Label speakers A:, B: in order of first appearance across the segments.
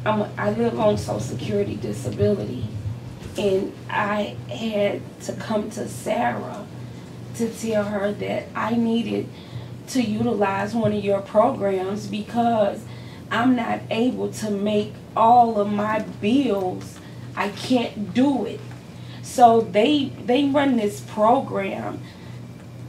A: I live on Social Security disability, and I had to come to Sarah to tell her that I needed to utilize one of your programs because I'm not able to make all of my bills. I can't do it. So they run this program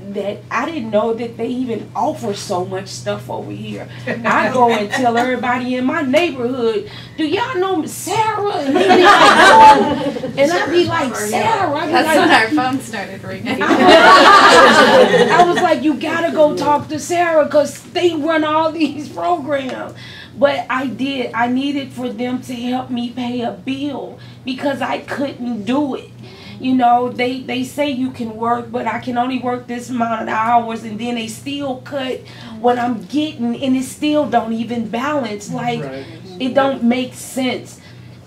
A: that I didn't know that they even offer so much stuff over here. I go and tell everybody in my neighborhood, do y'all know Sarah? And they be like, oh. And I be like, Sarah. I be
B: That's
A: like,
B: when our phone started ringing.
A: I was like, you gotta go talk to Sarah because they run all these programs. But I did. I needed for them to help me pay a bill because I couldn't do it. You know, they say you can work, but I can only work this amount of hours, and then they still cut what I'm getting, and it still don't even balance. Like, it don't make sense.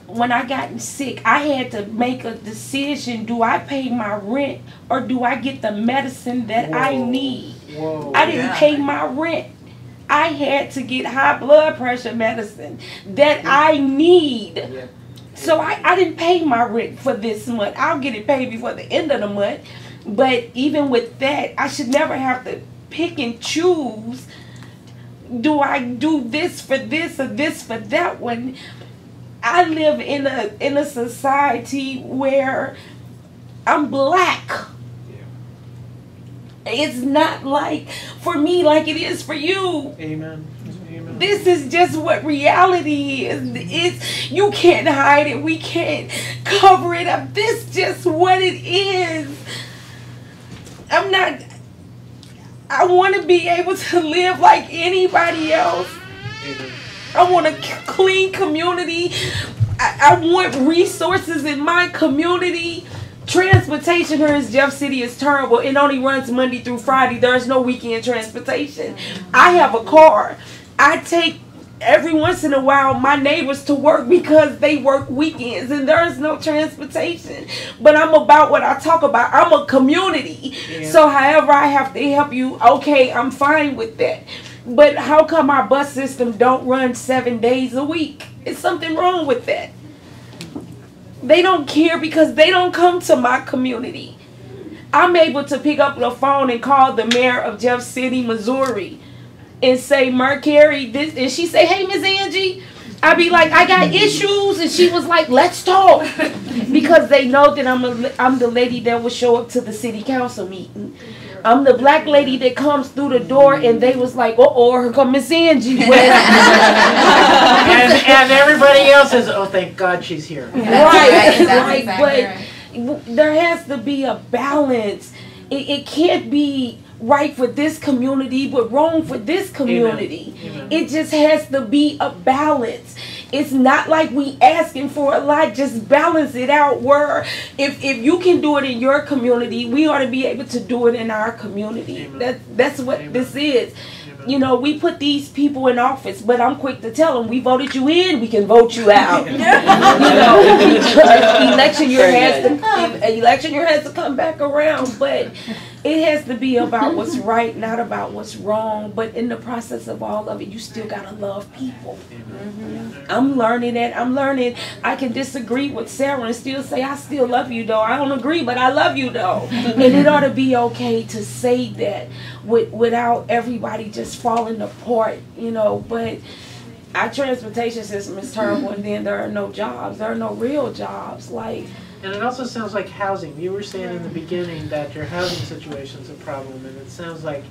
A: When I got sick, I had to make a decision. Do I pay my rent, or do I get the medicine that I need? I didn't pay my rent. I had to get high blood pressure medicine that I need. So I didn't pay my rent for this month. I'll get it paid before the end of the month. But even with that, I should never have to pick and choose. Do I do this for this or this for that one? I live in a society where I'm black. It's not like for me like it is for you.
C: Amen.
A: This is just what reality is. You can't hide it. We can't cover it up. This is just what it is. I want to be able to live like anybody else. I want a clean community. I want resources in my community. Transportation here in Jeff City is terrible. It only runs Monday through Friday. There's no weekend transportation. I have a car. I take every once in a while my neighbors to work because they work weekends and there's no transportation. But I'm about what I talk about. I'm a community. So however I have to help you, okay, I'm fine with that. But how come our bus system don't run 7 days a week? Is something wrong with that? They don't care because they don't come to my community. I'm able to pick up the phone and call the mayor of Jeff City, Missouri, and say, Mercury, this, and she say, hey, Miss Angie. I be like, I got issues, and she was like, let's talk. Because they know that I'm the lady that will show up to the city council meeting. I'm the black lady that comes through the door, and they was like, uh-oh, here come Miss Angie.
C: and everybody else says, oh, thank God she's here.
A: Right. But there has to be a balance. It can't be right for this community, but wrong for this community. Amen. It just has to be a balance. It's not like we asking for a lot. Just balance it out. Where if you can do it in your community, we ought to be able to do it in our community. That's what this is. You know, we put these people in office, but I'm quick to tell them, we voted you in, we can vote you out. You know, because election year has to come back around, but it has to be about what's right, not about what's wrong. But in the process of all of it, you still gotta love people. I'm learning that. I'm learning I can disagree with Sarah and still say I still love you though. I don't agree, but I love you though. And it ought to be okay to say that without everybody just falling apart, you know. But our transportation system is terrible, and then there are no jobs. There are no real jobs. Like.
C: And it also sounds like housing. You were saying in the beginning that your housing situation is a problem, and it sounds like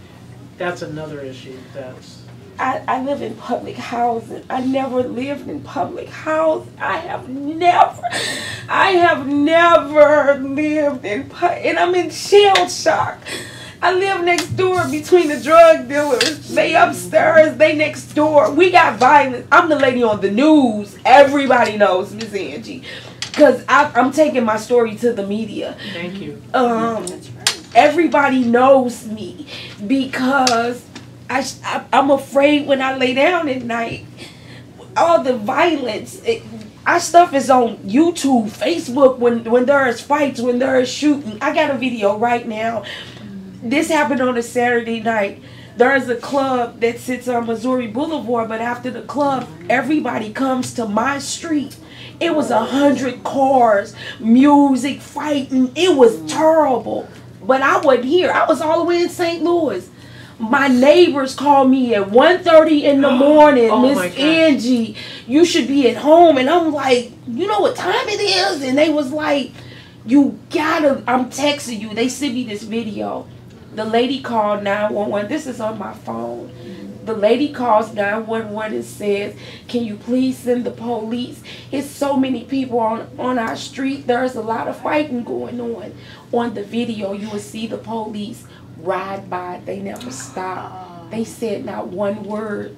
C: that's another issue that's...
A: I live in public housing. I never lived in public housing. I have never lived in and I'm in shell shock. I live next door between the drug dealers. They upstairs, they next door. We got violence. I'm the lady on the news. Everybody knows Miss Angie. Because I'm taking my story to the media.
C: Thank you.
A: Everybody knows me because I'm afraid when I lay down at night. All the violence. Our stuff is on YouTube, Facebook, when there is fights, when there is shooting. I got a video right now. This happened on a Saturday night. There's a club that sits on Missouri Boulevard, but after the club, everybody comes to my street. It was 100 cars, music, fighting. It was terrible. But I wasn't here. I was all the way in St. Louis. My neighbors called me at 1:30 in the morning.
C: Oh,
A: Miss Angie, you should be at home. And I'm like, you know what time it is? And they was like, you gotta, I'm texting you. They sent me this video. The lady called 911. This is on my phone. The lady calls 911 and says, can you please send the police? It's so many people on our street. There's a lot of fighting going on. On the video, you will see the police ride by. They never stop. They said not one word.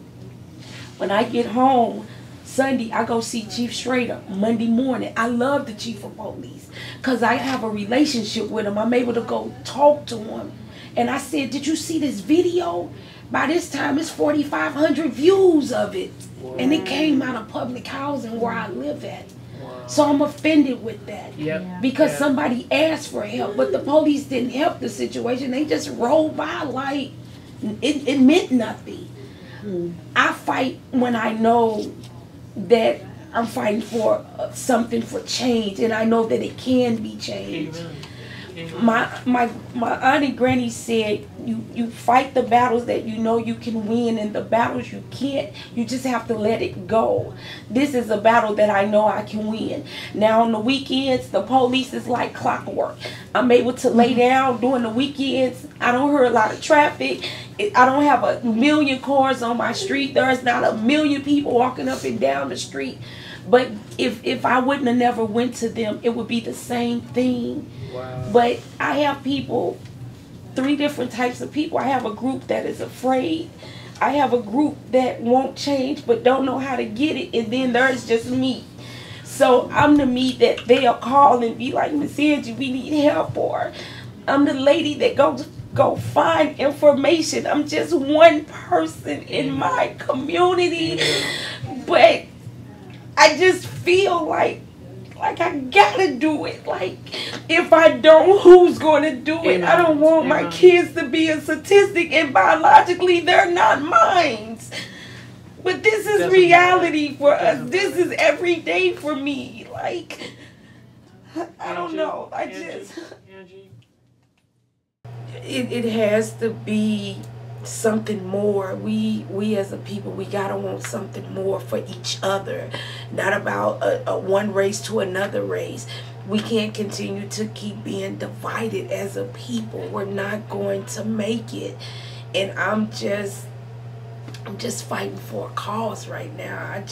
A: When I get home Sunday, I go see Chief Schrader. Monday morning, I love the chief of police because I have a relationship with him. I'm able to go talk to him. And I said, did you see this video? By this time, it's 4,500 views of it. Wow. And it came out of public housing where I live at. Wow. So I'm offended with that.
C: Yep.
A: Because somebody asked for help, but the police didn't help the situation. They just rolled by like it meant nothing. I fight when I know that I'm fighting for something for change, and I know that it can be changed. Amen. My aunt and granny said you fight the battles that you know you can win, and the battles you can't, you just have to let it go. This is a battle that I know I can win. Now on the weekends, the police is like clockwork. I'm able to lay down during the weekends. I don't hear a lot of traffic. I don't have a million cars on my street. There's not a million people walking up and down the street. But if I wouldn't have never went to them, it would be the same thing. Wow. But I have people, 3 different types of people. I have a group that is afraid. I have a group that won't change but don't know how to get it. And then there's just me. So I'm the me that they'll call and be like, Miss Angie, we need help. Or I'm the lady that go find information. I'm just one person in my community. But I just feel like I gotta do it. Like, if I don't, who's gonna do it? Amen. I don't want my kids to be a statistic, and biologically they're not mine. But this is reality for us. This is every day for me. Like, I don't know. Angie. It has to be something more. We as a people, we gotta want something more for each other, not about a one race to another race. We can't continue to keep being divided as a people. We're not going to make it. And I'm just fighting for a cause right now.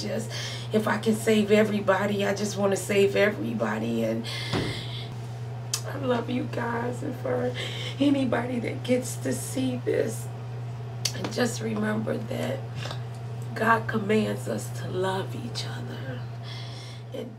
A: If I can save everybody, I just want to save everybody. And I love you guys, and for anybody that gets to see this, and just remember that God commands us to love each other. And